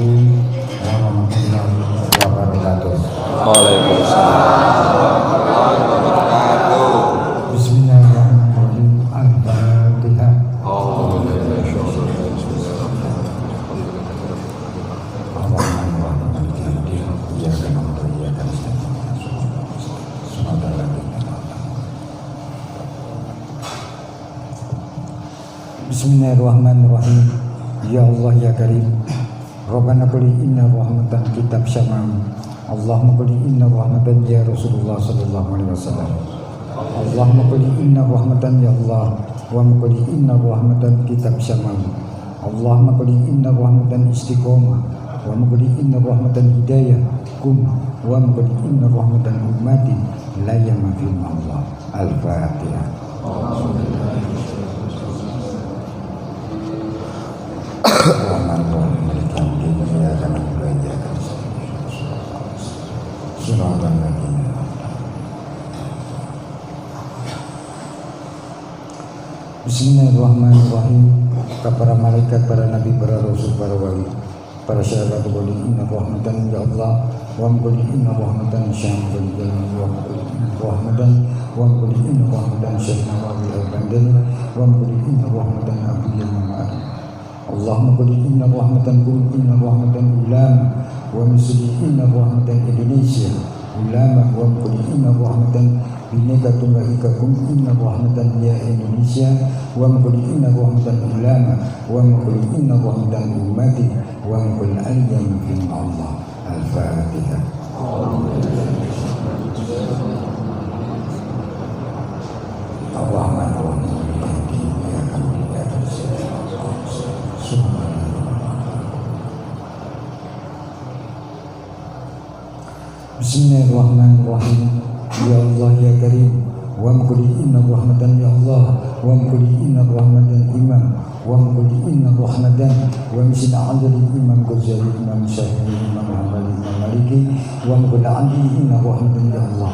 Assalamualaikum warahmatullahi wabarakatuh. Waalaikumsalam warahmatullahi wabarakatuh. Bismillahirrahmanirrahim. Al-Fatihah. Bismillahirrahmanirrahim. Ya Allah ya Karim, Rabbana qul inna rahmatan kitab syamam. Allahumma qul inna rahmatan ya Rasulullah sallallahu alaihi wasallam. Allahumma qul inna rahmatan ya Allah wa qul inna rahmatan kitab syamam. Allahumma qul inna rahmatan istiqomah wa qul inna rahmatan hidayah kum wa qul inna rahmatan ummati la yamfil Allah. Al-Fatihah. Bismillahirrahmanirrahim. Para malaikat, para nabi, para rasul, para wali, para syahadat, qul inna rahmatan ya Allah wa qul inna rahmatan syamsul jalal wa qul inna rahmatan wa qul inna rahmatan syamsul al-bandani wa qul inna rahmatan abiyyan ma'ad. Allahumma qul inna rahmatan kum inna rahmatan ulama wa misli inna rahmatan Indonesia ulama wa qul inna rahmatan bineka tunggal ika kum inna rahmatan ya Indonesia wa qul inna rahmatan ulama wa qul inna rahmatan ummati wa qul ayyam fi Allah. Al-Fatihah. Bismillahirrahmanirrahim. Ya Allah ya Karim, wa qul inna rahmatan ya Allah wa qul inna rahmatan imam wa qul inna rahmatan wa misna adli imam Ghazali imam Syafi'i imam Muhammad imam Maliki wa qul adli inna rahmatan ya Allah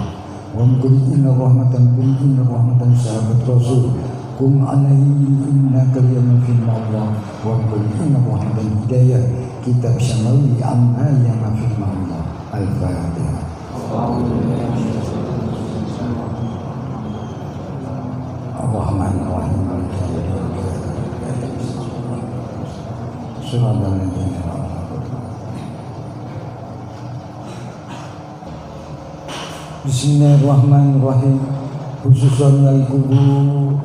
wa qul inna rahmatan kum inna rahmatan sahabat Rasul kum alaihi inna kaliyaman fi Allah wa qul inna rahmatan hidayah kitab syamawi amma ya fi Allah. Al-Fatihah. Ar-Rahmanir-Rahim. Bismillahirrahmanirrahim. Khususan al kubur.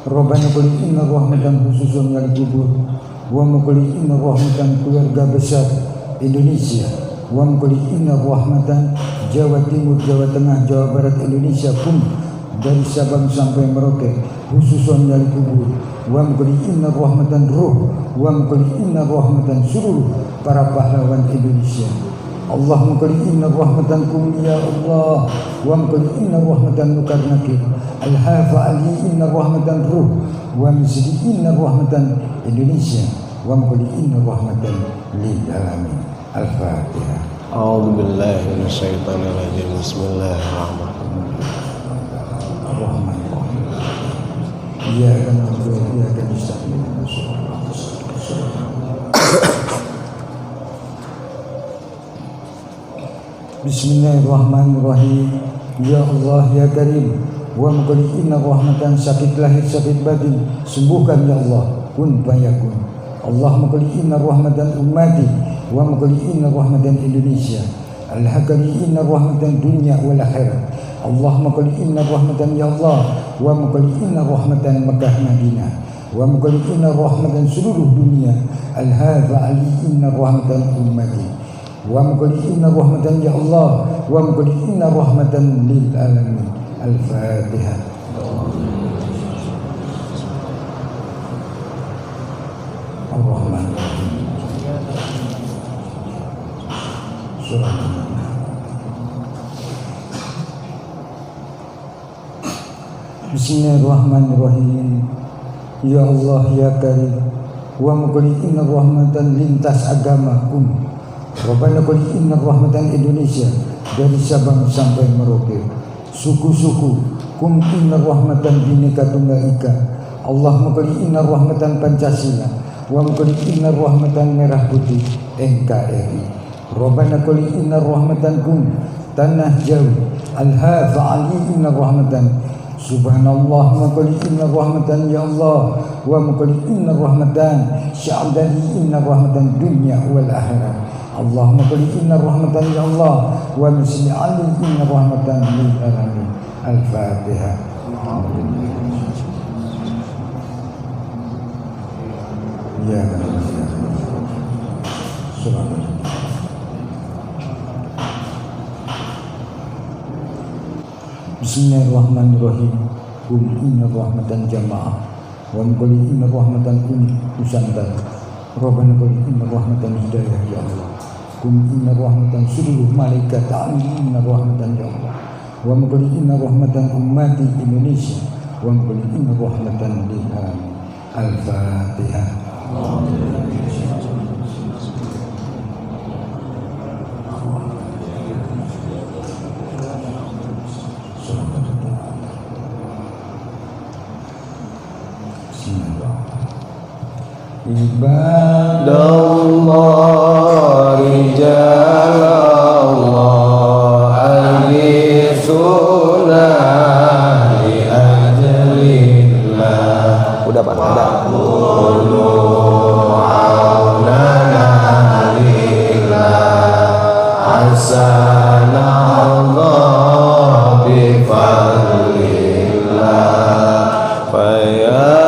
Rabbana qul inna rahmatan khususan al kubur wa qul inna rahmatan keluarga besar Indonesia wa qul inna rahmatan Jawa Timur, Jawa Tengah, Jawa Barat, Indonesia pun dari Sabang sampai Merauke khususan dari kubur wa qul inna rahmatan ruh wa qul inna rahmatan seluruh para pahlawan Indonesia. Allahumma qul inna rahmatan kum ya Allah wa qul inna rahmatan nukarnaki al-hafa ali inna rahmatan ruh wa misli inna rahmatan Indonesia wa qul inna rahmatan lil alamin. Al-Fatihah. A'udzu billahi minasyaitonir rajim. Bismillahirrahmanirrahim. Ar-Rahmanir-Rahim. Iyyaka na'budu wa iyyaka nasta'in. Bismillahirrahmanirrahim. Ya Allah ya Karim, wa qul inna rahmatan sakit lahir sakit batin sembuhkan ya Allah kun fayakun. Allahumma qul inna rahmatan ummati wa qul inna rahmatan Indonesia al-hakami inna rahmatan dunya wal akhirat. Allahumma qul inna rahmatan ya Allah wa qul inna rahmatan Makkah Madinah wa qul inna rahmatan seluruh dunia al-hadza ali inna rahmatan ummati wa qul inna rahmatan ya Allah wa qul inna rahmatan lil alamin. Al-Fatihah. Ar-Rahmanir-Rahim. Surah Bismillahirrahmanirrahim. Ya Allah ya Karim, wa qul inna rahmatan lintas agama kum. Rabbana qul inna rahmatan Indonesia dari Sabang sampai Merauke suku-suku kum inna rahmatan bineka tunggal ika. Allahumma qul inna rahmatan Pancasila wa qul inna rahmatan merah putih NKRI. Rabbana qul inna rahmatan kum tanah jauh alha fa'ali inna rahmatan subhanallah wa qul inna rahmatan ya Allah wa qul inna rahmatan sya'dani inna rahmatan dunya wal akhirah. Allahumma qul inna rahmatan ya Allah wa musli ali inna rahmatan lil alamin. Al-Fatihah. Ya Bismillahirrahmanirrahim. Qul inna rahmatan jamaah wa qul inna rahmatan nusantara. Rabbana qul inna rahmatan hidayah ya Allah. Qul inna rahmatan seluruh malaikat inna rahmatan ya Allah. Wa qul inna rahmatan ummati Indonesia wa qul inna rahmatan lil alamin. Al-Fatihah. Ibadallah rijalallah aghithuna li ajlillah. Udah Pak, udah. Qulu aunana lillah hasanallah bi fadlillah faya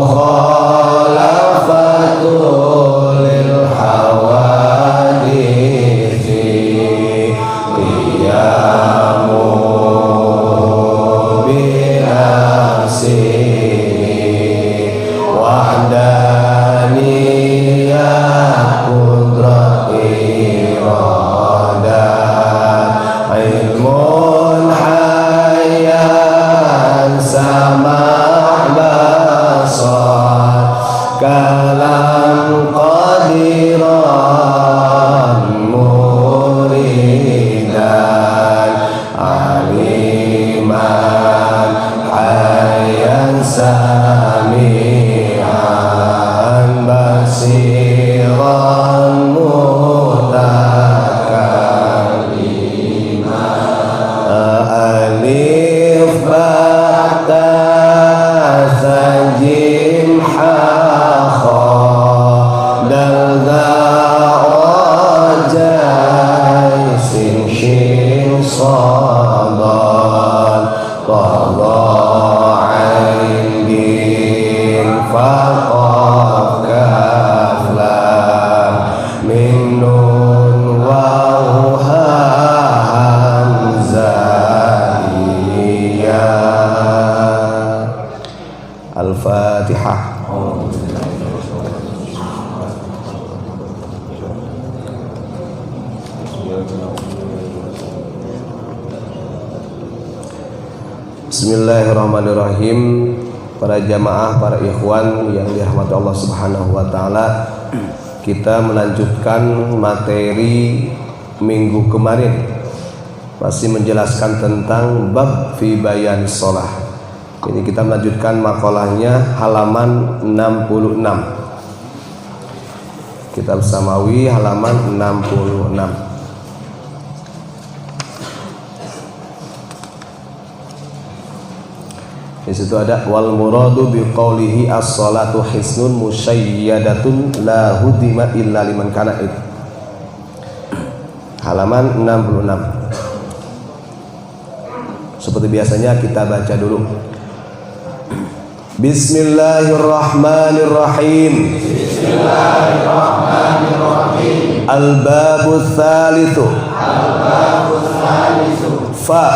Mukhalafatul lil hawaditsi qiyamu binafsi wahdaniyah qudrat iradah ilmun hayyan sama' basar kalam qadiran muridan aliman hayyan sami'an basiran mutakalliman alif ba ta za jim ha kha dal za ra jai sin shin sad dal ta dha ain din fa qaf kaf lam mim nun waw ha hamzah ya. Al-Fatihah. Bismillahirrahmanirrahim. Para jamaah, para ikhwan yang dirahmati Allah Subhanahu wa taala, kita melanjutkan materi minggu kemarin, masih menjelaskan tentang bab fi bayan shalah. Ini kita melanjutkan makalahnya halaman 66. Kitab Samawi halaman 66. Di situ ada wal muradu bi qaulihi as-salatu hisnun musyayyadatun la hudima illa liman kana it. Halaman 66. Seperti biasanya kita baca dulu. Bismillahirrahmanirrahim. Bismillahirrahmanirrahim. Al-babu tsalitsu. Al-babu tsalitsu. Fa.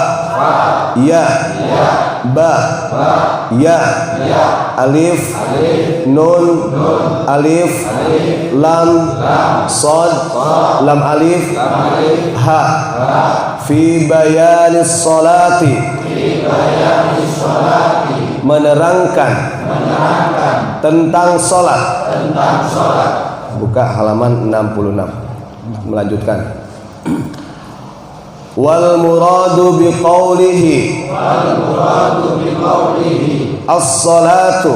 Ya. Ba. Ya. Alif. Nun. Alif. Lam. Shad. Lam alif. Ha. Fi bayanis sholati. Menerangkan tentang sholat. Buka halaman 66. Melanjutkan. Wal muradu bi qawlihi as-salatu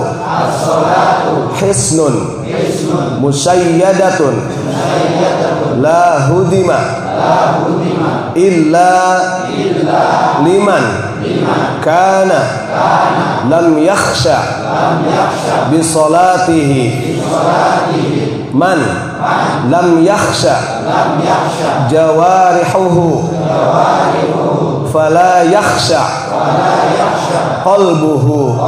hisnun musyayyadatun la hudima illa liman kana lam yakhsha bi salatihi man lam yakhsha jawarihuhu fala yakhsha qalbuhu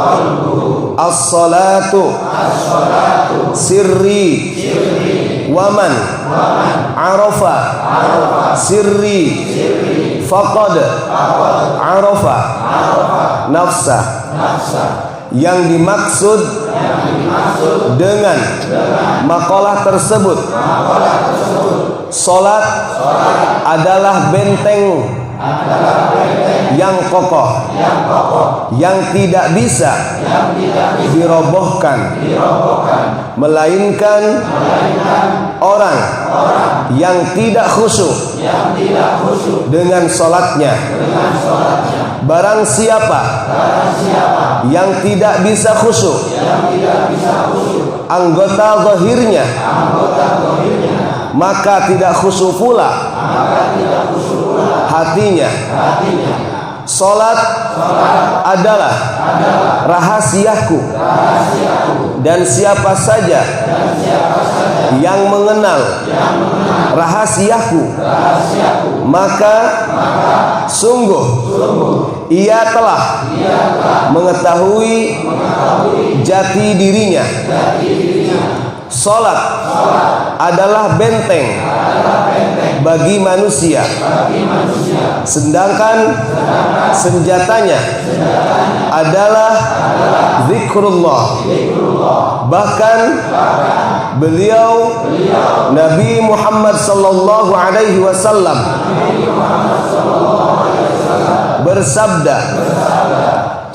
as-salatu sirri waman arafa sirri faqad arafa nafsa. Yang dimaksud dengan makalah tersebut, salat adalah benteng yang kokoh, yang tidak bisa dirobohkan, melainkan orang yang tidak khusyuk dengan salatnya. Barang siapa yang tidak bisa khusyuk anggota zahirnya, maka tidak khusyuk pula hatinya. Salat adalah rahasiaku dan siapa saja yang mengenal rahasiaku, maka sungguh ia telah mengetahui jati dirinya. Salat adalah benteng bagi manusia, sedangkan senjatanya adalah zikrullah. Bahkan beliau Nabi Muhammad sallallahu alaihi wasallam bersabda,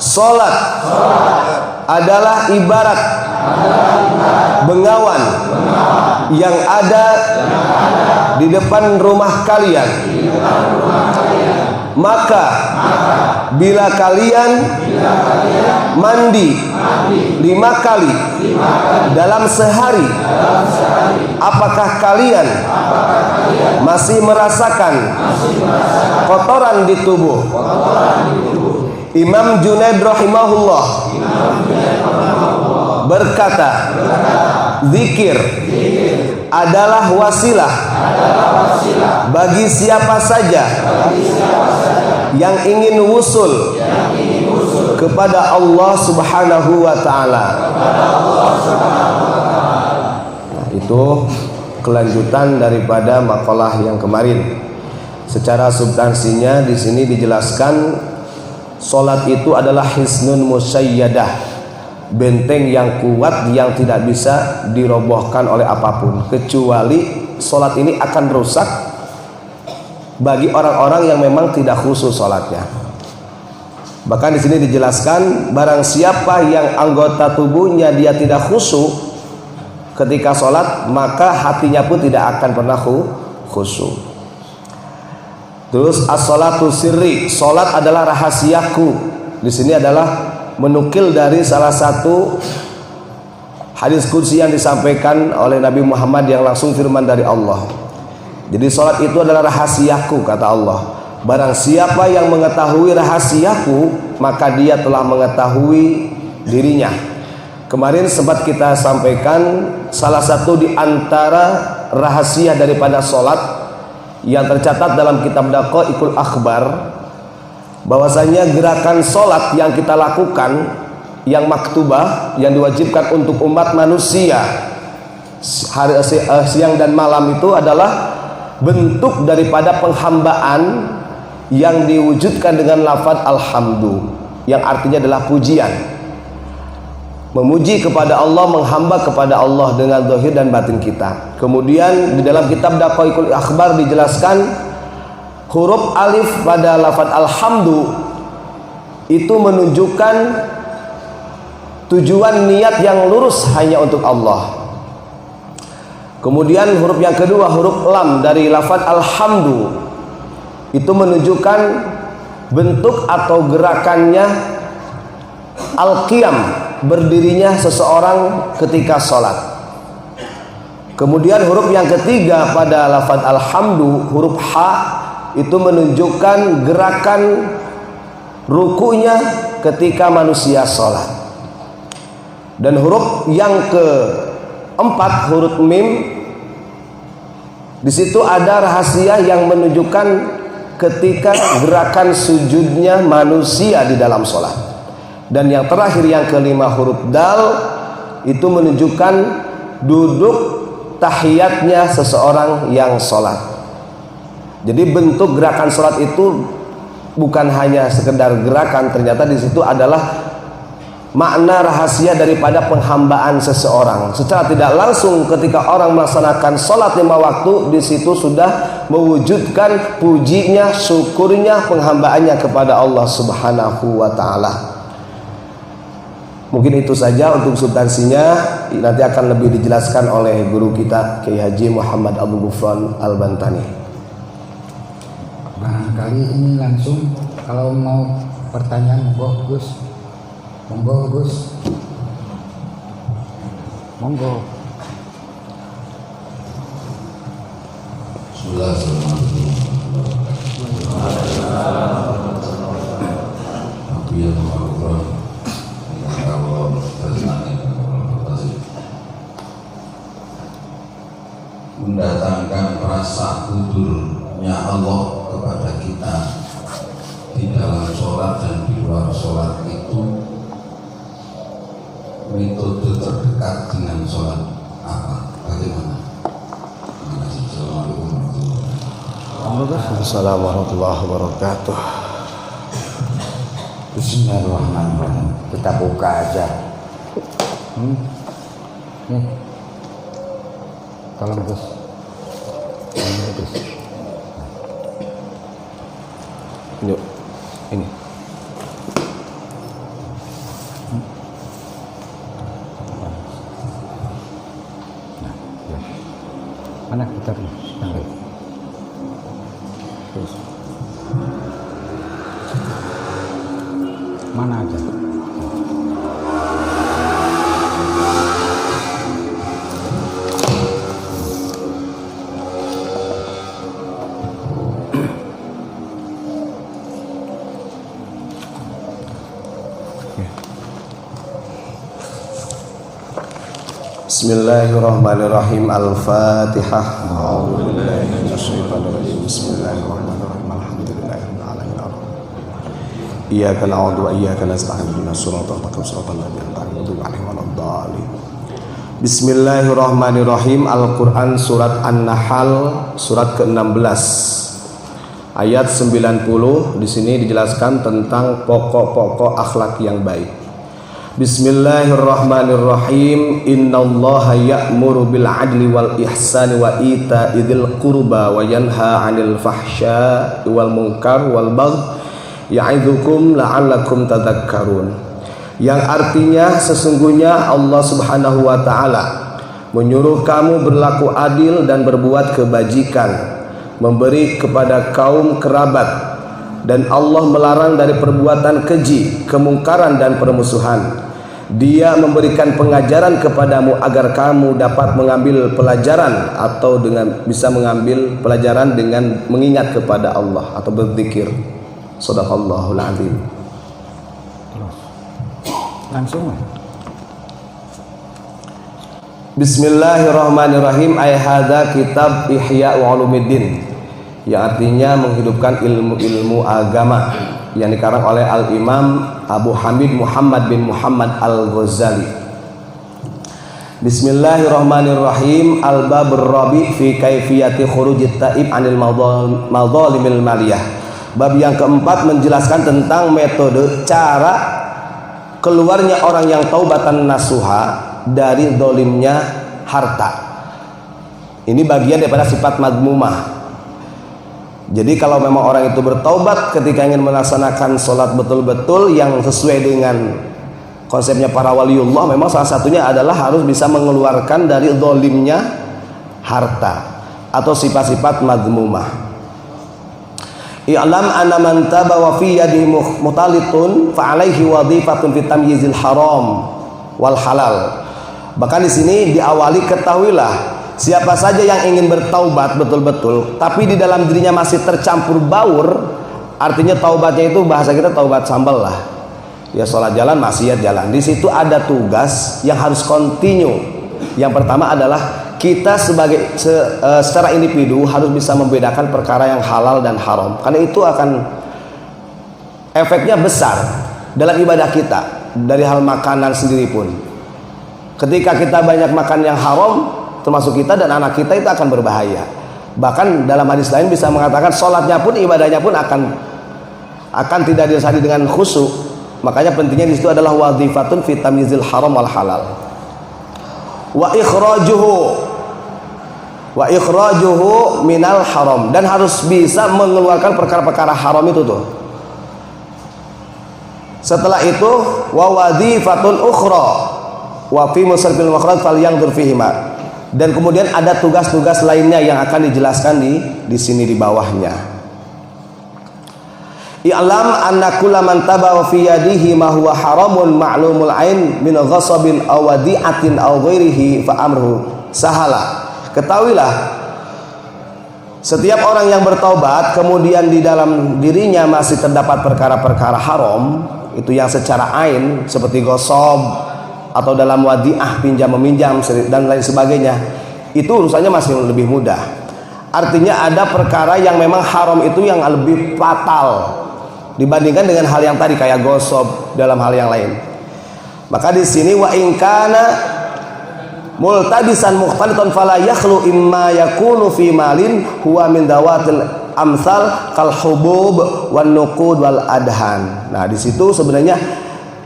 salat adalah ibarat bengawan yang ada di depan rumah kalian. Maka bila kalian mandi 5 kali dalam sehari, apakah kalian masih merasakan kotoran di tubuh? Imam Junaid rahimahullah berkata, zikir adalah wasilah bagi siapa saja yang ingin wusul kepada Allah Subhanahu wa taala. Nah, itu kelanjutan daripada makalah yang kemarin. Secara substansinya di sini dijelaskan salat itu adalah hisnun musayyadah, benteng yang kuat yang tidak bisa dirobohkan oleh apapun, kecuali salat ini akan rusak bagi orang-orang yang memang tidak khusyuk salatnya. Bahkan di sini dijelaskan, barang siapa yang anggota tubuhnya dia tidak khusyuk ketika salat, maka hatinya pun tidak akan pernah khusyuk. Terus as-salatu sirri, salat adalah rahasiaku. Di sini adalah menukil dari salah satu hadis qudsi yang disampaikan oleh Nabi Muhammad yang langsung firman dari Allah. Jadi salat itu adalah rahasiaku, kata Allah. Barang siapa yang mengetahui rahasiaku, maka dia telah mengetahui dirinya. Kemarin sempat kita sampaikan salah satu di antara rahasia daripada salat yang tercatat dalam kitab Daqaiqul Akhbar, bahwasanya gerakan salat yang kita lakukan yang maktubah, yang diwajibkan untuk umat manusia hari siang dan malam, itu adalah bentuk daripada penghambaan yang diwujudkan dengan lafaz alhamdu, yang artinya adalah pujian, memuji kepada Allah, menghamba kepada Allah dengan zahir dan batin kita. Kemudian di dalam kitab Daqaiqul Akhbar dijelaskan huruf alif pada lafaz alhamdu itu menunjukkan tujuan niat yang lurus hanya untuk Allah. Kemudian huruf yang kedua, huruf lam dari lafaz alhamdu, itu menunjukkan bentuk atau gerakannya al-qiyam, berdirinya seseorang ketika sholat. Kemudian huruf yang ketiga pada lafaz alhamdu, huruf ha, itu menunjukkan gerakan rukunya ketika manusia sholat. Dan huruf yang keempat, huruf mim, di situ ada rahasia yang menunjukkan ketika gerakan sujudnya manusia di dalam sholat. Dan yang terakhir yang kelima, huruf dal, itu menunjukkan duduk tahiyatnya seseorang yang sholat. Jadi bentuk gerakan sholat itu bukan hanya sekedar gerakan, ternyata di situ adalah makna rahasia daripada penghambaan seseorang. Secara tidak langsung ketika orang melaksanakan sholat 5 waktu, di situ sudah mewujudkan pujinya, syukurnya, penghambaannya kepada Allah Subhanahu wa ta'ala. Mungkin itu saja untuk substansinya, nanti akan lebih dijelaskan oleh guru kita Kiai Haji Muhammad Abdul Ghufran Al-Bantani. Barangkali ini langsung kalau mau pertanyaan, monggo Gus. Monggo Gus. Monggo. Bismillahirrahmanirrahim. mendatangkan rasa kudurnya Allah kepada kita di dalam sholat dan di luar sholat itu metode terdekat dengan sholat apa? Bagaimana? Terima kasih. Assalamualaikum warahmatullahi wabarakatuh. Bismillahirrahmanirrahim. Kita buka aja. Nih. Tolong Gus. Yuk, ini. Nah, ya. Mana kitabnya? Terus. Mana aja? Bismillahirrahmanirrahim. Al-Fatihah. A'udzubillahi minasyaitonirrajim. Bismillahirrahmanirrahim. Alhamdulillahirabbil alamin. Iyyaka na'budu wa iyyaka nasta'in. Ihdinas siratal mustaqim. Shiratal ladzina an'amta 'alaihim waladdallin. Bismillahirrahmanirrahim. Al-Qur'an surat An-Nahl surat ke-16 ayat 90. Di sini dijelaskan tentang pokok-pokok akhlak yang baik. Bismillahirrahmanirrahim. Innallaha ya'muru bil 'adli wal ihsani wa ita'i dzil qurba wa yanha 'anil fahsya'i wal munkar wal baghi ya'idzukum la'allakum tadhakkarun. Yang artinya sesungguhnya Allah Subhanahu wa taala menyuruh kamu berlaku adil dan berbuat kebajikan, memberi kepada kaum kerabat, dan Allah melarang dari perbuatan keji, kemungkaran dan permusuhan. Dia memberikan pengajaran kepadamu agar kamu dapat mengambil pelajaran atau dengan bisa mengambil pelajaran dengan mengingat kepada Allah atau berzikir. Shadaqallahul azim. Langsung. Bismillahirrahmanirrahim. Hadza kitab Ihya Ulumuddin, yang artinya menghidupkan ilmu-ilmu agama, yang dikarang oleh Al-Imam Abu Hamid Muhammad bin Muhammad Al-Ghazali. Bismillahirrahmanirrahim. Al-Babur Rabi fi kaifiyati khurujit taib anil madzalimil maliyah. Bab yang keempat menjelaskan tentang metode cara keluarnya orang yang taubatan nasuha dari dolimnya harta. Ini bagian daripada sifat madmumah. Jadi kalau memang orang itu bertaubat ketika ingin melaksanakan sholat betul-betul yang sesuai dengan konsepnya para waliullah, memang salah satunya adalah harus bisa mengeluarkan dari zalimnya harta atau sifat-sifat madmumah. I'lam anna man taba wa fi yadihi mutalitun fa alaihi wadhifatun fi tamyizil haram wal halal. Bahkan di sini diawali, ketahuilah siapa saja yang ingin bertaubat betul-betul tapi di dalam dirinya masih tercampur baur, artinya taubatnya itu bahasa kita taubat sambal lah. Ya sholat jalan, maksiat jalan. Di situ ada tugas yang harus kontinu. Yang pertama adalah kita sebagai secara individu harus bisa membedakan perkara yang halal dan haram, karena itu akan efeknya besar dalam ibadah kita. Dari hal makanan sendiri pun, ketika kita banyak makan yang haram, termasuk kita dan anak kita, itu akan berbahaya. Bahkan dalam hadis lain bisa mengatakan sholatnya pun, ibadahnya pun akan tidak disertai dengan khusyuk. Makanya pentingnya di situ adalah wadhifatun fi tamyizil haram wal halal wa ikhrajuhu minal haram, dan harus bisa mengeluarkan perkara-perkara haram itu tuh. Setelah itu wa wadhifatun ukhra wa fi musarfil makhraj falyanzur fihima, dan kemudian ada tugas-tugas lainnya yang akan dijelaskan di sini di bawahnya. I'lam anna kulla man taba fi yadihi ma huwa haramun ma'lumul ain min ghasabin aw wadi'atin aw ghairihi fa amruhu sahala. Ketahuilah, setiap orang yang bertaubat kemudian di dalam dirinya masih terdapat perkara-perkara haram, itu yang secara ain seperti ghasab atau dalam wadi'ah, pinjam meminjam dan lain sebagainya, itu urusannya masih lebih mudah. Artinya ada perkara yang memang haram itu yang lebih fatal dibandingkan dengan hal yang tadi kayak gosok dalam hal yang lain. Maka di sini wa in kana multabisan mukhtalitan fala yakhlu imma yakunu fi malin huwa min dawatil amsal kal hubub wan nuqud wal adhan. Nah, di situ sebenarnya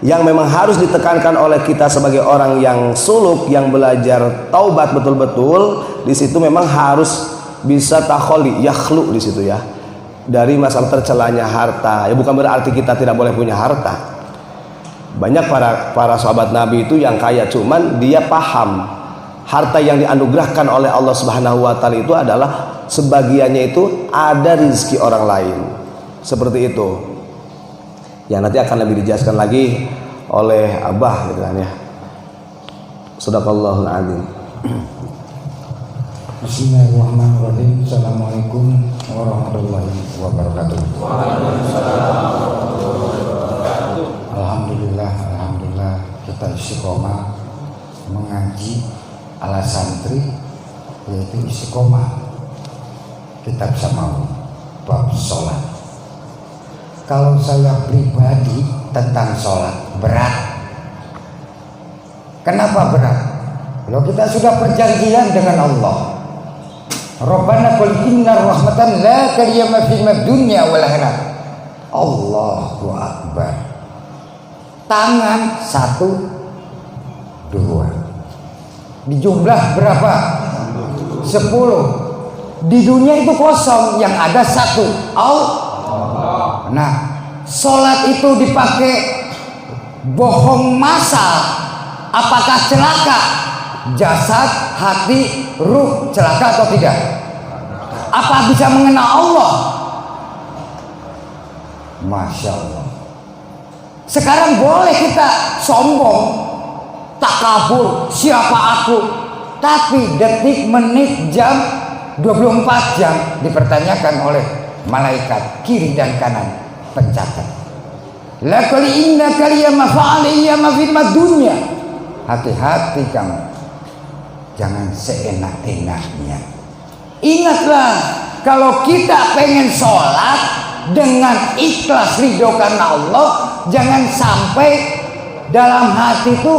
yang memang harus ditekankan oleh kita sebagai orang yang suluk, yang belajar taubat betul-betul, di situ memang harus bisa takholi, yakhlu di situ ya, dari masalah tercelanya harta. Ya bukan berarti kita tidak boleh punya harta. Banyak para sahabat Nabi itu yang kaya, cuman dia paham harta yang dianugerahkan oleh Allah Subhanahu wa taala itu adalah sebagiannya itu ada rezeki orang lain. Seperti itu. Ya nanti akan lebih dijelaskan lagi oleh Abah gitu kan ya. Shadaqallahul adzim. Bismillahirrahmanirrahim. Assalamualaikum warahmatullahi wabarakatuh. Alhamdulillah kita istiqomah mengaji ala santri, yaitu istiqomah kitab Samawi bab sholat. Kalau saya pribadi tentang sholat berat. Kenapa berat? Kalau kita sudah perjanjian dengan Allah, Rabbana qul inna rahmatan la karyama fil dunya wal akhirat. Allahu akbar. Tangan 1 2. Di jumlah berapa? 10. Di dunia itu kosong, yang ada 1 Allah. Nah, sholat itu dipakai bohong masal, apakah celaka? Jasad, hati, ruh celaka atau tidak? Apa bisa mengenal Allah? Masya Allah. Sekarang boleh kita sombong, takabur, siapa aku, tapi detik, menit, jam, 24 jam dipertanyakan oleh malaikat kiri dan kanan pencatat. Laqad inna kaliyama fa'aliyya ma fil dunya. Hati-hati kamu, jangan seenak-enaknya. Ingatlah, kalau kita pengen sholat dengan ikhlas ridho karena Allah, jangan sampai dalam hati itu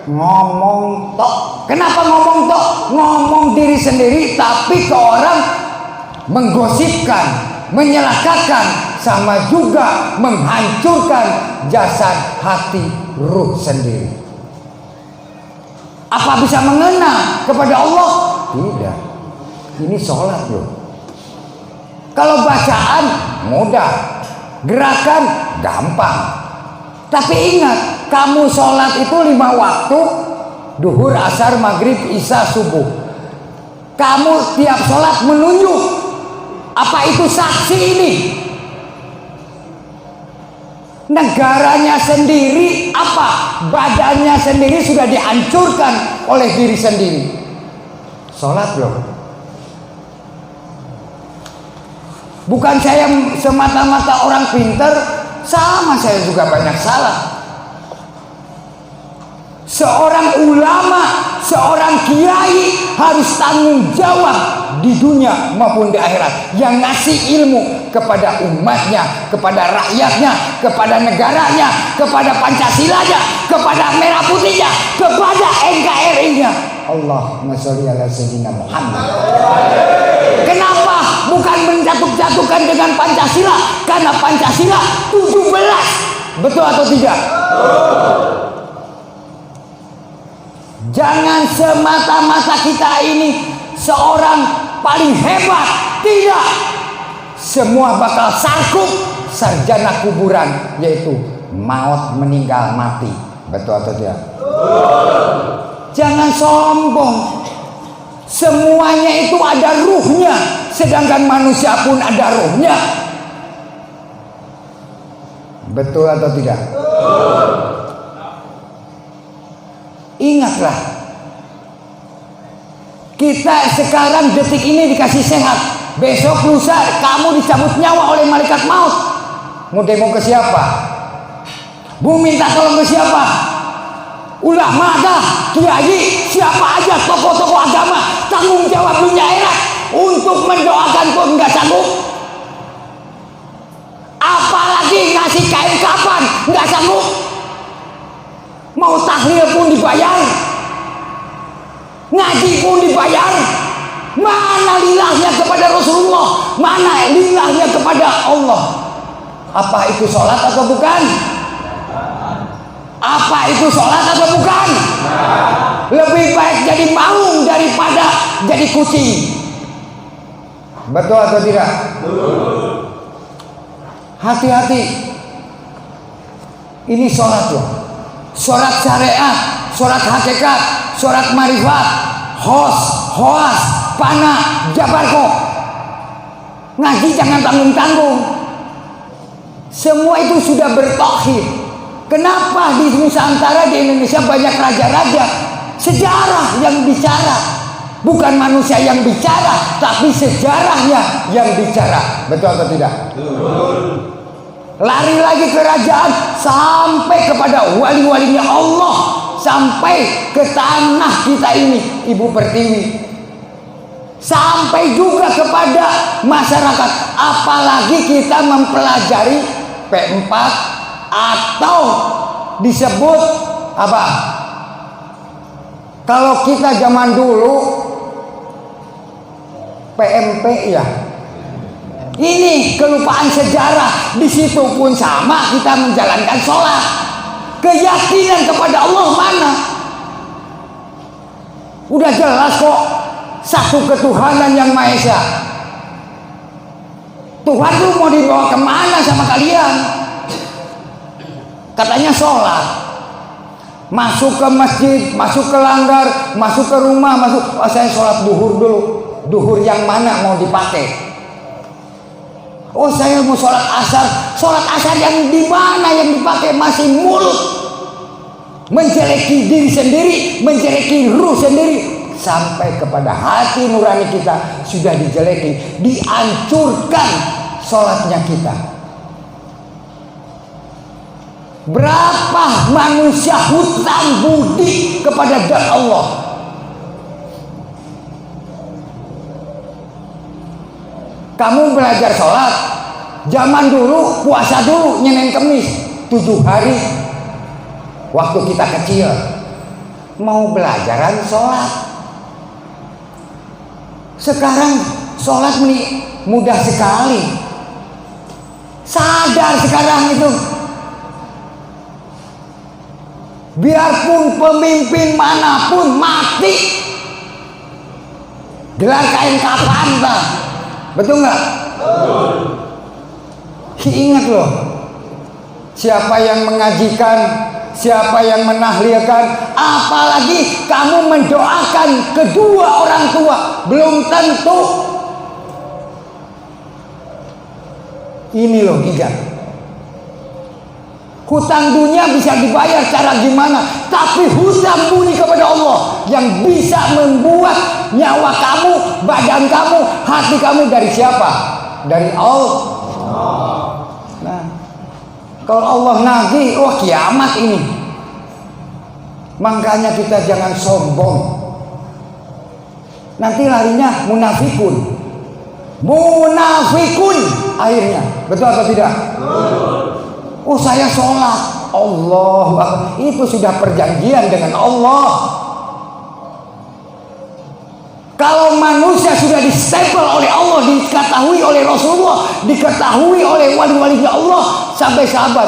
ngomong tok. Kenapa ngomong tok? Ngomong diri sendiri tapi ke orang menggosipkan, menyelakakan, sama juga menghancurkan jasad, hati, ruh sendiri. Apa bisa mengena kepada Allah? Tidak. Ini sholat loh. Kalau bacaan mudah, gerakan gampang. Tapi ingat, kamu sholat itu 5 waktu, duhur, asar, maghrib, isya, subuh. Kamu tiap sholat menunjuk. Apa itu saksi ini? Negaranya sendiri apa? Badannya sendiri sudah dihancurkan oleh diri sendiri. Sholat loh. Bukan saya semata-mata orang pintar, sama saya juga banyak salah. Seorang ulama, seorang kiai harus tanggung jawab di dunia maupun di akhirat, yang ngasih ilmu kepada umatnya, kepada rakyatnya, kepada negaranya, kepada Pancasilanya, kepada merah putihnya, kepada NKRI-nya. Allahumma sholli ala sayyidina Muhammad. Kenapa bukan menjatuh-jatuhkan dengan Pancasila? Karena Pancasila 17. Betul atau tidak? Jangan semata-mata kita ini seorang paling hebat. Tidak. Semua bakal sarkup, sarjana kuburan, yaitu maut, meninggal, mati. Betul atau tidak? Jangan sombong. Semuanya itu ada ruhnya, sedangkan manusia pun ada ruhnya. Betul atau tidak? Ingatlah, kita sekarang detik ini dikasih sehat, besok lusa kamu dicabut nyawa oleh malaikat maut. Mau demo ke siapa? Mau minta tolong ke siapa? ulama dah, kiai, siapa aja tokoh-tokoh agama, tanggung jawab dunia akhirat untuk mendoakan pun nggak sanggup. Apalagi ngasih kain kafan nggak sanggup. Mau tahlil pun dibayar, ngaji pun dibayar. Mana lilahnya kepada Rasulullah, mana lilahnya kepada Allah? Apa itu sholat atau bukan? Apa itu sholat atau bukan? Lebih baik jadi maung daripada jadi kucing. Betul atau tidak? Hati-hati. Ini sholat loh. Sholat syariat, sholat hakikat, sholat marifat, hoas, panah, jabarko. Ngaji jangan tanggung-tanggung. Semua itu sudah bertauhid. Kenapa di Nusantara, di Indonesia banyak raja-raja? Sejarah yang bicara, bukan manusia yang bicara, tapi sejarahnya yang bicara. Betul atau tidak? Betul. Lari lagi kerajaan sampai kepada wali-walinya Allah, sampai ke tanah kita ini, Ibu Pertiwi, sampai juga kepada masyarakat. Apalagi kita mempelajari P4 atau disebut apa? Kalau kita zaman dulu PMP ya. Ini kelupaan sejarah. Di situ pun sama kita menjalankan sholat. Keyakinan kepada Allah mana? Udah jelas kok, satu ketuhanan yang Maha Esa. Tuhan tuh mau dibawa kemana sama kalian? Katanya sholat. Masuk ke masjid, masuk ke langgar, masuk ke rumah, saya sholat duhur dulu. Duhur yang mana mau dipakai? Oh, saya mau sholat asar. Sholat asar yang di mana yang dipakai? Masih mulut, menjeleki diri sendiri, menjeleki ruh sendiri, sampai kepada hati nurani kita sudah dijeleki, dihancurkan sholatnya kita. Berapa manusia hutang budi kepada zat Allah? Kamu belajar sholat, zaman dulu puasa dulu Senin Kemis 7 hari waktu kita kecil. Mau belajaran sholat. Sekarang sholat mudah sekali. Sadar sekarang itu. Biarpun pemimpin manapun mati, gelar kain kafan, Bang. Betul nggak? Ingat loh, siapa yang mengajikan, siapa yang menahlilkan, apalagi kamu mendoakan kedua orang tua, belum tentu. Ini loh, ingat. Hutang dunia bisa dibayar cara gimana, tapi hutang budi kepada Allah yang bisa membuat nyawa kamu, badan kamu, hati kamu dari siapa? Dari Allah. Nah, kalau Allah nagih, wah kiamat ini. Makanya kita jangan sombong. Nanti larinya munafikun. Munafikun akhirnya. Betul atau tidak? Oh, saya sholat, Allah, itu sudah perjanjian dengan Allah. Kalau manusia sudah distempel oleh Allah, diketahui oleh Rasulullah, diketahui oleh wali-walinya Allah, sampai sahabat,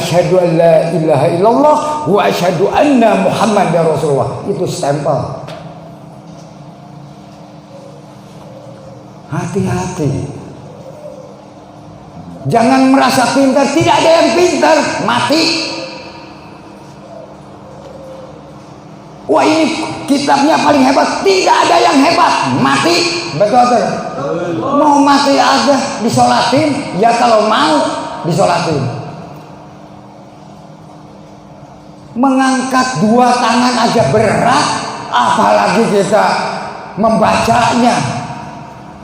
asyhadu an la ilaha illallah wa asyhadu anna Muhammadar Rasulullah, itu stempel. Hati-hati. Jangan merasa pintar, tidak ada yang pintar, mati. Wah, ini kitabnya paling hebat, tidak ada yang hebat, mati. Betul betul. Mau mati aja disolatin, ya kalau mau disolatin. Mengangkat 2 tangan aja berat, apalagi kita membacanya,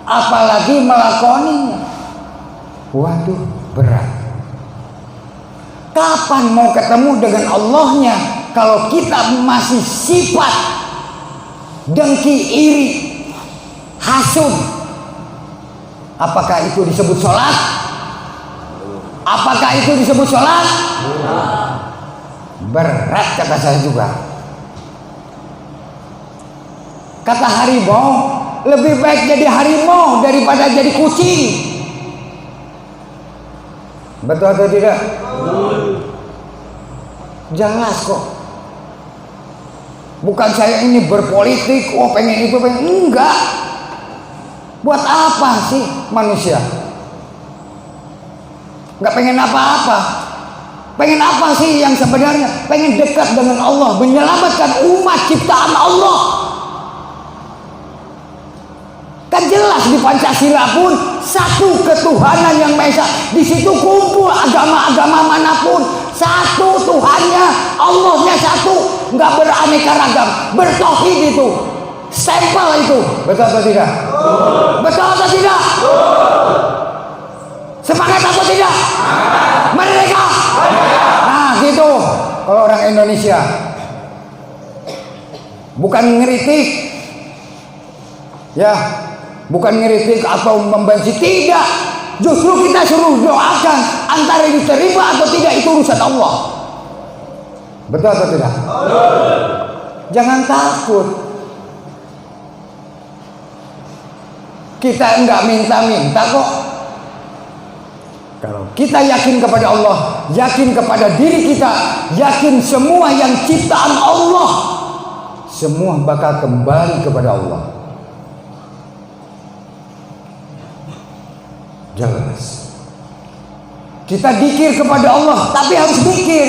apalagi melakoninya. Waduh, berat. Kapan mau ketemu dengan Allahnya? kalau kita masih sifat dengki, iri, hasud, apakah itu disebut sholat? Apakah itu disebut sholat? Berat kata saya juga. Kata harimau, lebih baik jadi harimau daripada jadi kucing. Betul atau tidak? Jelas kok. Bukan saya ini berpolitik, oh pengen itu, pengen enggak. Buat apa sih manusia? Enggak pengen apa-apa. Pengen apa sih yang sebenarnya? Pengen dekat dengan Allah, menyelamatkan umat ciptaan Allah. Kan jelas di Pancasila pun satu ketuhanan yang Maha Esa. Di situ kumpul agama-agama manapun, satu Tuhannya, Allahnya satu, nggak beraneka ragam, bertauhid itu, stempel itu. Betul atau tidak? Betul atau tidak? Semangat atau tidak? Merdeka. Nah gitu. Kalau orang Indonesia bukan ngeritik, ya, bukan ngeritik atau membenci, tidak. Justru kita suruh doakan, antara diterima atau tidak itu urusan Allah. Betul atau tidak? Jangan takut. Kita enggak minta-minta kok. Kalau kita yakin kepada Allah, yakin kepada diri kita, yakin semua yang ciptaan Allah, semua bakal kembali kepada Allah. Jelas. Kita zikir kepada Allah, tapi harus zikir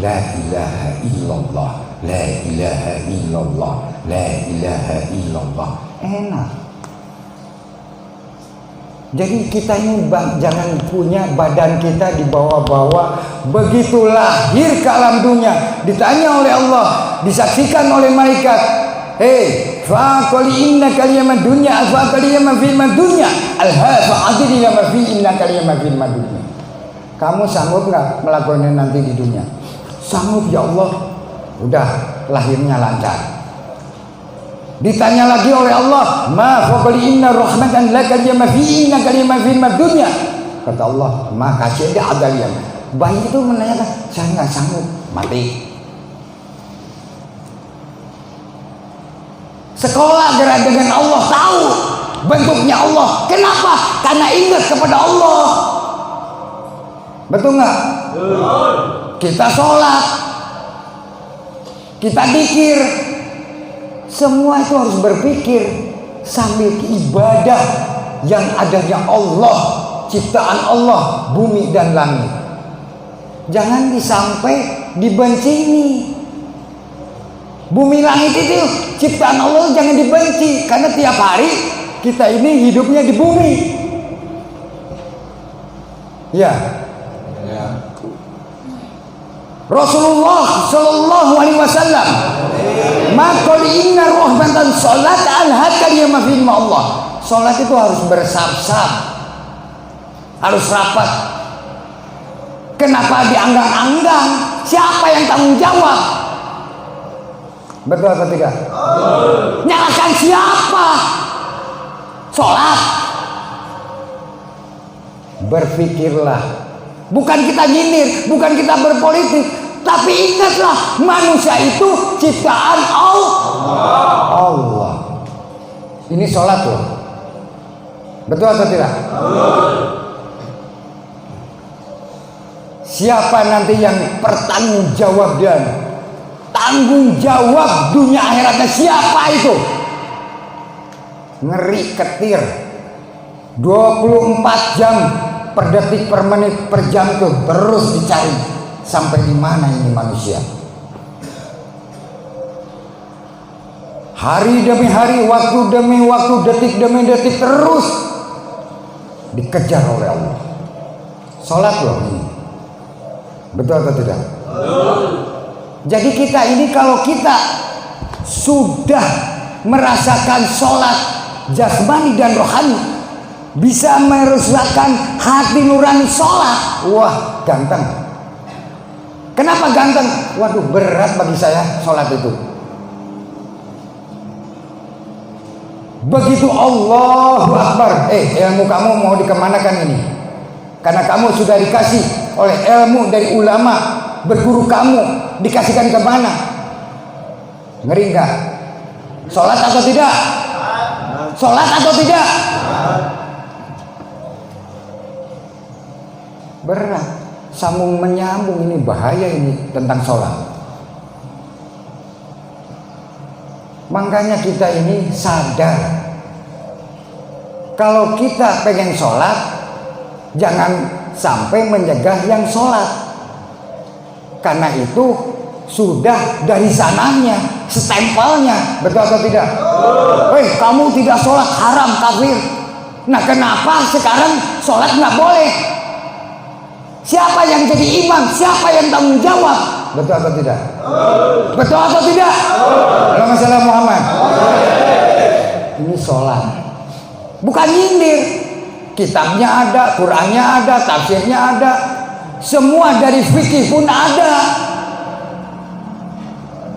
la ilaha illallah, la ilaha illallah, la ilaha illallah. Enak. Jadi kita ini jangan punya badan kita dibawa-bawa begitu lahir ke alam dunia, ditanya oleh Allah, disaksikan oleh malaikat, hei faqali inna kaliyama dunya faqaliyama fil dunya alhafa adiliyama fi inna kaliyama fil dunya. Kamu sanggup nggak melakukannya nanti di dunia? Sanggup ya Allah. Udah, lahirnya lancar. Ditanya lagi oleh Allah, ma faqali inna rahmatan la kaliyama fi inna kaliyama fil dunya. Kata Allah, ma kasih dia adaliyam. Bayi itu menanyakan, saya nggak sanggup, mati. Sekolah dengan Allah, tahu bentuknya Allah. Kenapa? Karena ingat kepada Allah. Betul nggak? Kita sholat, kita zikir, semua itu harus berpikir sambil ibadah yang adanya Allah, ciptaan Allah, bumi dan langit. Jangan disampai dibenci ini. Bumi langit itu ciptaan Allah, jangan dibenci, karena tiap hari kita ini hidupnya di bumi. Ya. Rasulullah Shallallahu Alaihi Wasallam, maka inna rahmatan salat al-hakal ya mafin Allah. Salat itu harus bersab-sab, harus rapat. Kenapa dianggang-anggang? Siapa yang tanggung jawab? Betul atau tidak? Nyalakan siapa? Sholat. Berpikirlah. Bukan kita nyinir, bukan kita berpolitik, tapi ingatlah manusia itu ciptaan Allah. Ini sholat loh. Betul atau tidak? Siapa nanti yang bertanggung jawab dan tanggung jawab dunia akhiratnya, siapa itu? Ngeri ketir. 24 jam per detik, per menit, per jam tuh terus dicari. Sampai di mana ini manusia? Hari demi hari, waktu demi waktu, detik demi detik terus dikejar oleh Allah. Sholat loh ini. Betul atau tidak? Jadi kita ini kalau kita sudah merasakan sholat jasmani dan rohani, bisa merasakan hati nurani sholat, wah ganteng. Kenapa ganteng? Waduh, berat bagi saya sholat itu. Begitu Allahu Akbar, ilmu kamu mau dikemanakan ini? Karena kamu sudah dikasih oleh ilmu dari ulama, berguru kamu, dikasihkan kemana? Ngeri nggak? Sholat atau tidak? Sholat atau tidak? Berat, sambung menyambung, ini bahaya ini tentang sholat. Makanya kita ini sadar, kalau kita pengen sholat, jangan sampai mencegah yang sholat. Karena itu sudah dari sananya, stempelnya, betul atau tidak? Kamu tidak sholat haram, kafir. Nah, kenapa sekarang sholat nggak boleh? Siapa yang jadi imam? Siapa yang tanggung jawab? Betul atau tidak? Betul atau tidak? Allahumma shalli ala Muhammad. Ini sholat, bukan nyindir. Kitabnya ada, Qurannya ada, tafsirnya ada, semua dari fikih pun ada.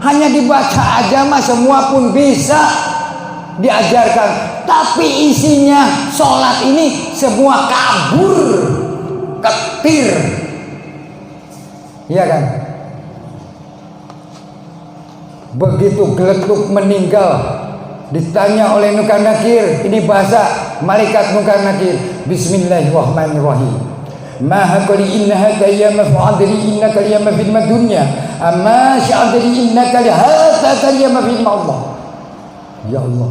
Hanya dibaca aja mah semua pun bisa diajarkan. Tapi isinya sholat ini semua kabur, ketir, iya kan? Begitu geletuk meninggal, ditanya oleh Munkar Nakir, ini bahasa malaikat Munkar Nakir, Bismillahirrahmanirrahim. Maha qali inna hadha yama fa'adri inna kal yama fil dunya amma sya'adri inna kal hadha kal yama fil Allah. Ya Allah,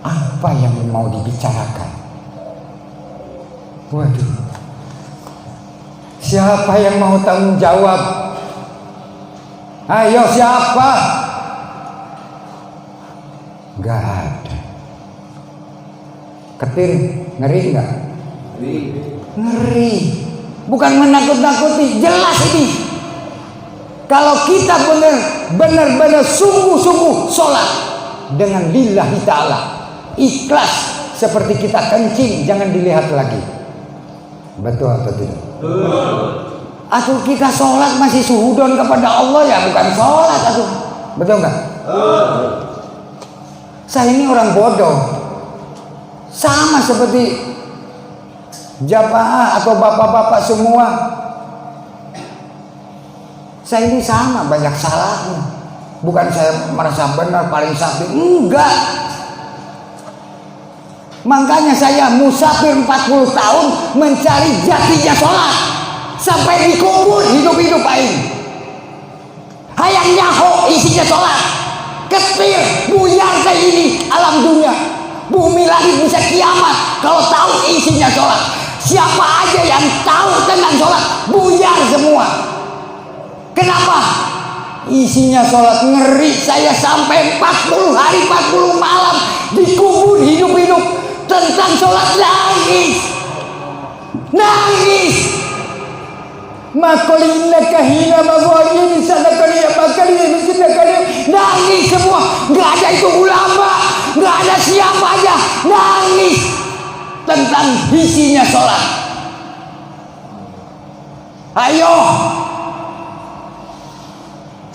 apa yang mau dibicarakan? Waduh, siapa yang mau tanggung jawab? Ayo, siapa? Gak ada. Ketir, ngeri nggak? Ngeri. Bukan menakut-nakuti, jelas ini. Kalau kita benar-benar sungguh-sungguh sholat dengan lillahi ta'ala, ikhlas seperti kita kencing, jangan dilihat lagi. Betul atau tidak? Atau kita sholat masih suhudon kepada Allah, ya bukan sholat atau betul nggak? Saya ini orang bodoh, sama seperti jamaah atau bapak-bapak semua. Saya ini sama, banyak salahnya. Bukan saya merasa benar paling sakti, enggak. Makanya saya musafir 40 tahun mencari jatinya sholat, sampai dikubur hidup-hidup aing. Hayang nyaho isinya sholat, ketir buyar kayak ini alam dunia. Bumi langit bisa kiamat kalau tahu isinya sholat. Siapa aja yang tahu tentang sholat buyar semua. Kenapa? Isinya sholat. Ngeri saya, sampai 40 hari 40 malam dikubur hidup-hidup tentang sholat. Nangis. Makolina kahina mawajin sadakali ya bakali nangis semua. Nggak ada itu ulama, nggak ada siapa aja, nangis tentang isinya sholat. Ayo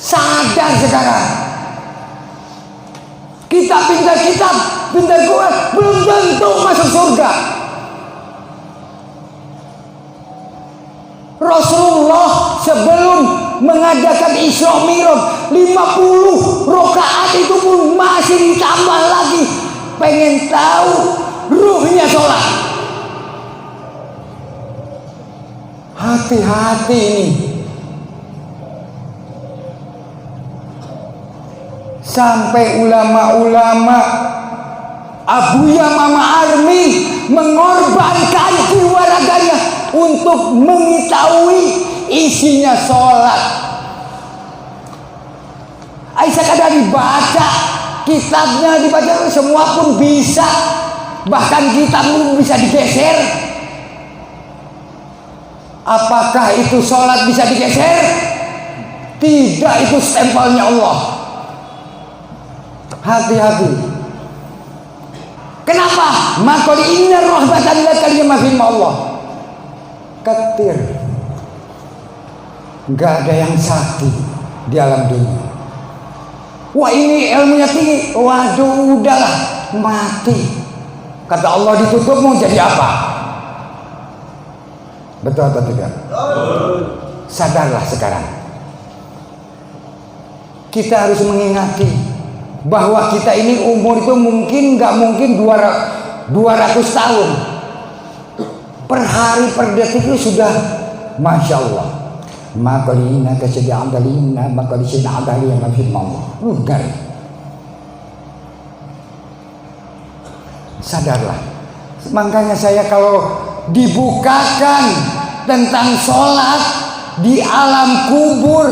sadar sekarang. Kita pintar kitab, pintar Quran, belum tentu masuk surga. Rasulullah sebelum mengadakan Isra Mi'raj 50 rakaat itu pun masih ditambah lagi, pengen tahu ruhnya sholat. Hati-hati ini. Sampai ulama-ulama Abuya Mama Army mengorbankan jiwa raganya untuk mengetahui isinya sholat. Aisyah kadang dibaca, kitabnya dibaca, semua pun bisa, bahkan kitab pun bisa digeser. Apakah itu sholat bisa digeser? Tidak, itu stempelnya Allah. Hati-hati. Kenapa? Maka inna rahmatan la kalimah fi Allah. Ketir. nggak ada yang sakti di alam dunia. Wah ini ilmunya tinggi, waduh udahlah mati. Kata Allah ditutup mau jadi apa? Betul atau tidak? Sadarlah sekarang. Kita harus mengingati bahwa kita ini umur itu nggak mungkin 200 tahun. Per hari per detik itu sudah Masya Allah. Makalina kesediaan dalina makalisina adali yang nafid Allah. Enggak. Sadarlah. Makanya saya kalau dibukakan tentang sholat di alam kubur,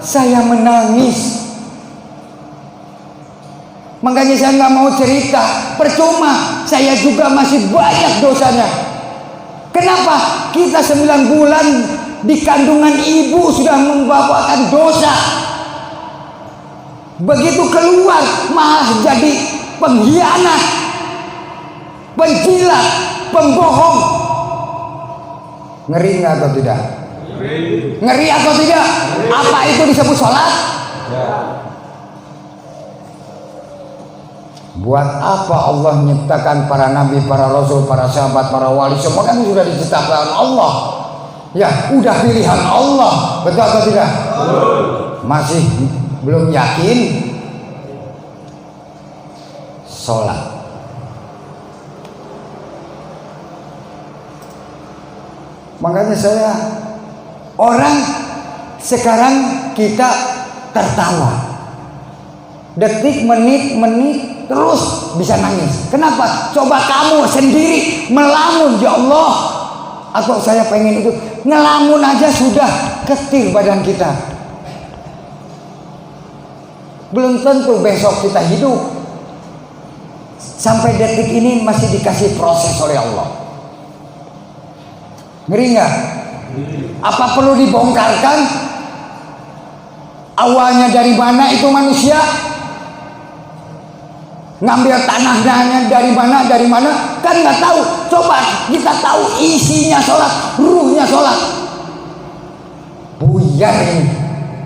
saya menangis. Makanya saya nggak mau cerita, percuma. Saya juga masih banyak dosanya. Kenapa? Kita 9 bulan di kandungan ibu sudah membawakan dosa. Begitu keluar malah jadi pengkhianat, penjilat, pembohong. Ngeri nggak atau tidak? Ngeri atau tidak? Apa itu disebut sholat? Buat apa Allah menciptakan para nabi, para rasul, para sahabat, para wali? Semua kan sudah diciptakan Allah. Ya, udah pilihan Allah. Betul atau tidak? Masih belum yakin? Sholat. Makanya saya, orang sekarang kita tertawa. Detik, menit terus bisa nangis. Kenapa? Coba kamu sendiri melamun, ya Allah. Atau saya pengen itu, ngelamun aja sudah ketir badan kita. Belum tentu besok kita hidup. Sampai detik ini masih dikasih proses oleh Allah. Ngeri nggak? Apa perlu dibongkarkan? Awalnya dari mana itu manusia? Ngambil tanahnya dari mana kan nggak tahu. Coba kita tahu isinya sholat, ruhnya sholat. Buyar ini,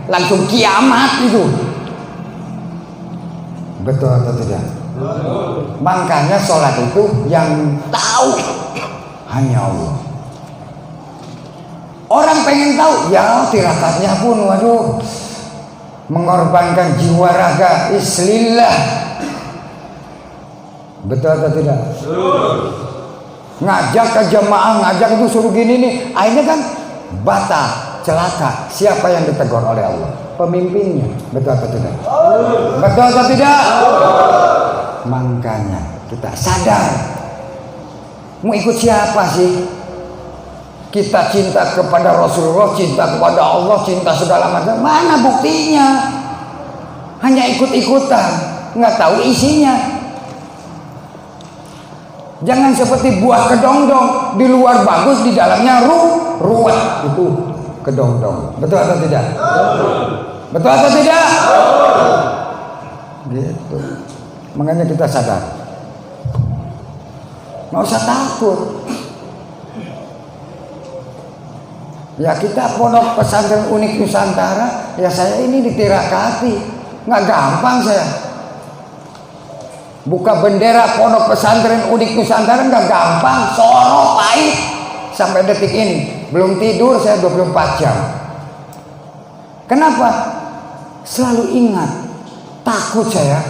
langsung kiamat itu. Betul atau tidak? Makanya sholat itu yang tahu hanya Allah. Orang pengen tahu, ya tirakatnya pun waduh, mengorbankan jiwa raga islillah. Betul atau tidak? Ngajak ke jemaah, ngajak itu suruh gini nih, akhirnya kan batal, celaka. Siapa yang ditegur oleh Allah? Pemimpinnya. Betul atau tidak? Betul atau tidak? Makanya kita sadar, mau ikut siapa sih? Kita cinta kepada Rasulullah, cinta kepada Allah, cinta segala macam. Mana buktinya? Hanya ikut-ikutan, nggak tahu isinya. Jangan seperti buah kedongdong, di luar bagus, di dalamnya ruwet. Itu kedongdong. Betul atau tidak? Betul atau tidak? Gitu. Makanya kita sadar, nggak usah takut. Ya kita Pondok Pesantren Unik Nusantara, ya saya ini ditirakati, nggak gampang saya. Buka bendera Pondok Pesantren Unik Nusantara nggak gampang, soro pahit. Sampai detik ini belum tidur saya 24 jam. Kenapa? Selalu ingat, takut saya.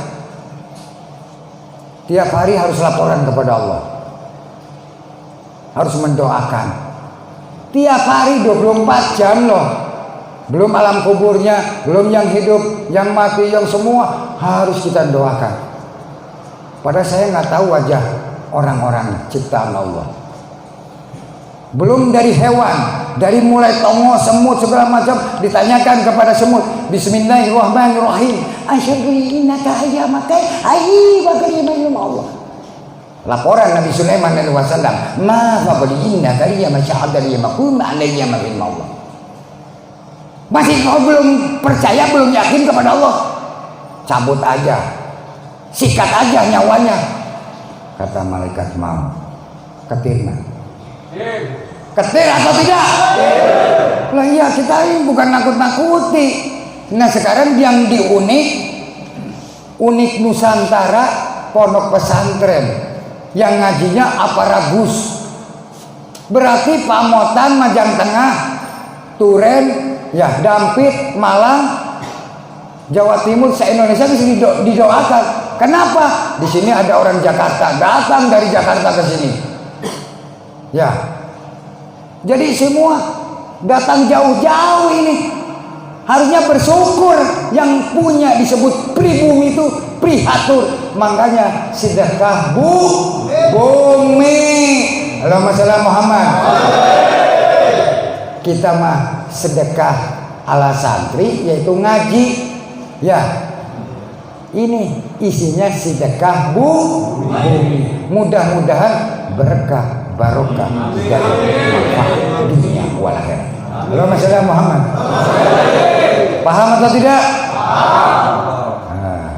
Tiap hari harus laporan kepada Allah, harus mendoakan. Tiap hari 24 jam loh. Belum alam kuburnya, belum yang hidup, yang mati, yang semua harus kita doakan. Padahal saya nggak tahu wajah orang-orang ciptaan Allah. Belum dari hewan, dari mulai tongo, semut segala macam ditanyakan kepada semut. Bismillahirrahmanirrahim. Asyhadu innaka hayyamakai ayy bagaimana Allah. Laporan Nabi Sulaiman alaihi wasallam, "Ma faqad innaka liyama syahada liyama qum alayya ma Allah." Masih kau belum percaya, belum yakin kepada Allah? Cabut aja. Sikat aja nyawanya, kata malaikat maut. Ketirna. Ketir atau tidak? Lah iya, kita ini bukan nakut-nakuti. Nah sekarang yang di unik Nusantara pondok pesantren yang ngajinya aparagus. Berarti Pamotan, Majang Tengah, Turen, ya Dampit, Malang, Jawa Timur, se-Indonesia bisa didoakan. Kenapa? Di sini ada orang Jakarta datang dari Jakarta ke sini. Ya. Jadi semua datang jauh-jauh ini. Harusnya bersyukur, yang punya disebut pribumi itu prihatur. Makanya sedekah bumi. Allahumma shalli Muhammad. Kita mah sedekah ala santri yaitu ngaji. Ya. Ini isinya sedekah bumi. Mudah-mudahan berkah barokah dan manfaat dunia wal akhirat. Allahumma shalli Muhammad. Paham atau tidak? Nah,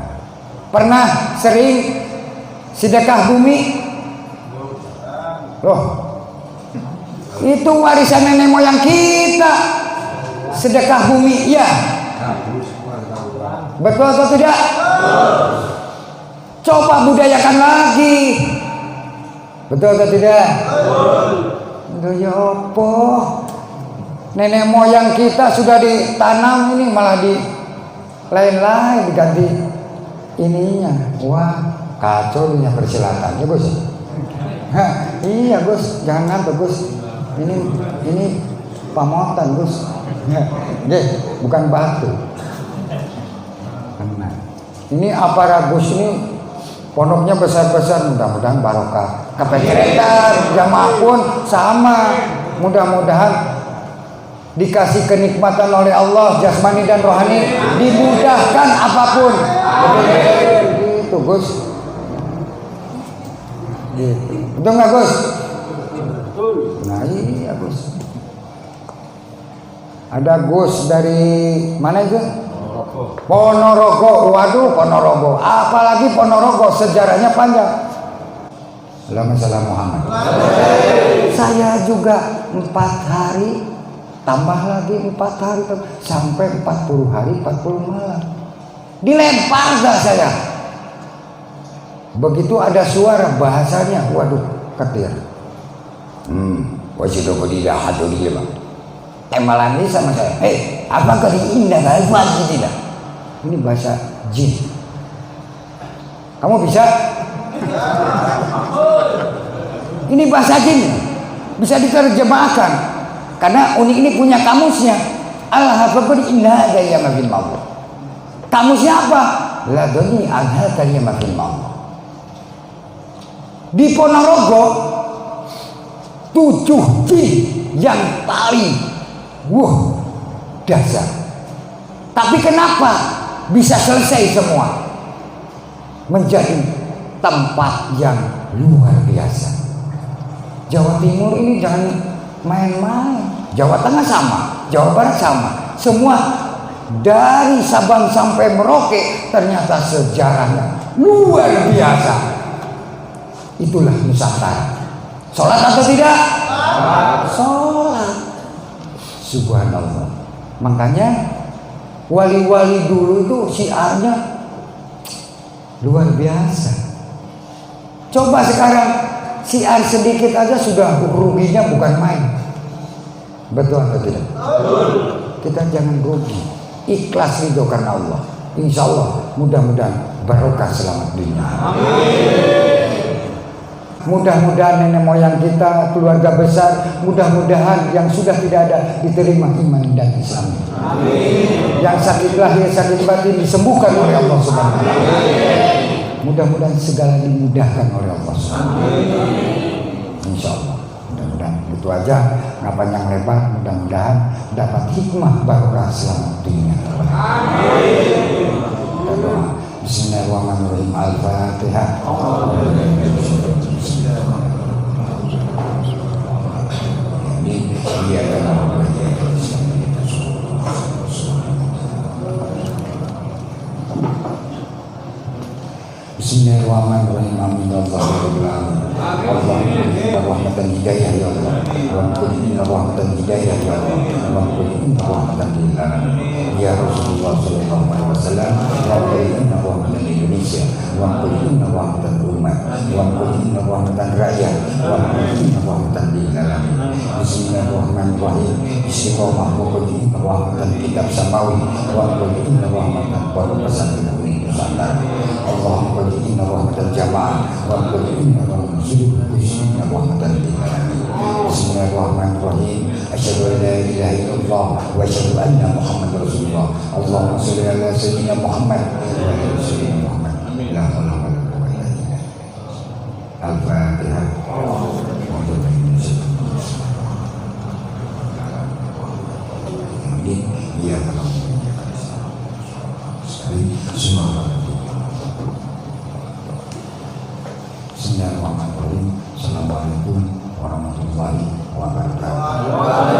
pernah sering sedekah bumi? Loh, itu warisan nenek moyang kita. Sedekah bumi, ya. Betul atau tidak? Coba budayakan lagi. Betul atau tidak? Betul. Ya apa? Nenek moyang kita sudah ditanam, ini malah di lain-lain diganti ininya. Wah, kacau dunia persilatan ya Gus. Hah, iya Gus, jangan ngantuk Gus. Ini Pamotan Gus. Bukan batu. Nah, ini aparagus ini pondoknya besar-besar, mudah-mudahan barokah. Kepenceretan jamaah pun sama, mudah-mudahan dikasih kenikmatan oleh Allah jasmani dan rohani, dimudahkan apapun. Gitu Gus. Gitu. Betul nggak Gus? Nah iya Gus. Ada Gus dari mana itu? Ponorogo. Waduh, Ponorogo. Apalagi Ponorogo sejarahnya panjang. Allahumma shalli Muhammad. Saya juga 4 hari, tambah lagi 4 hari sampai 40 hari 40 malam. Dilempar dah saya. Begitu ada suara bahasanya, waduh, ketir. Wajib bodilah hadu dia bang. Tembalan ini sama saya. Hei, apakah indah kali pagi tidak? Ini bahasa jin. Kamu bisa? Ini bahasa jin, bisa diterjemahkan. Karena unik ini punya kamusnya. Al-Hafaqul inna gaya makin mau. Kamusnya apa? Ladoni agha gaya makin mau. Di Ponorogo 7 jin yang paling dasar. Tapi kenapa bisa selesai semua? Menjadi tempat yang luar biasa. Jawa Timur ini jangan main-main. Jawa Tengah sama, Jawa Barat sama. Semua dari Sabang sampai Merauke ternyata sejarahnya luar biasa. Itulah Nusantara. Sholat atau tidak? Sholat. Subhanallah. Makanya wali-wali dulu itu syiarnya luar biasa. Coba sekarang syiar sedikit aja sudah ruginya bukan main. Betul atau tidak? Kita jangan rugi. Ikhlas ridho karena Allah. Insya Allah mudah-mudahan barokah selamat dunia. Mudah-mudahan nenek moyang kita, keluarga besar, mudah-mudahan yang sudah tidak ada diterima iman dan Islam. Amin. Yang sakit lahir, sakit batin disembuhkan oleh Allah Subhanahu wa taala. Mudah-mudahan segala dimudahkan oleh Allah Subhanahu wa taala. Insyaallah. Mudah-mudahan itu aja, nggak panjang lebar, mudah-mudahan dapat hikmah barokah selamat dunia. Amin. Kita doa. Bismillahirrahmanirrahim. Al-Fatihah. Bismillahirrahmanirrahim. Amin ya rabbal alamin. Allahumma inna rahmatan hidayah ya Allah. Wa inna rahmatan hidayah ya Allah. Wa inna rahmatan lil alamin. Ya Rasulullah sallallahu alaihi wasallam. Wa inna rahmatan Indonesia. Wa inna rahmatan umat. Wa inna rahmatan rakyat. Wa inna rahmatan lil alamin. Bismillahirrahmanirrahim. Istiqomah wa inna rahmatan kitab samawi. Wa inna rahmatan para pesantren Nusantara. Allahumma inna rahmatan jamaah wa inna rahmatan suluh inna rahmatan lil alamin. Bismillahirrahmanirrahim. Asyhadu an la ilaha illallah wa asyhadu anna Muhammadar Rasulullah. Allahumma shalli ala sayyidina Muhammad wa ala sayyidina Muhammad. La haula wa la quwwata illa billah. Al-Fatihah. Iya kalau sekali semua. Bismillahirrahmanirrahim. Assalamualaikum warahmatullahi wabarakatuh.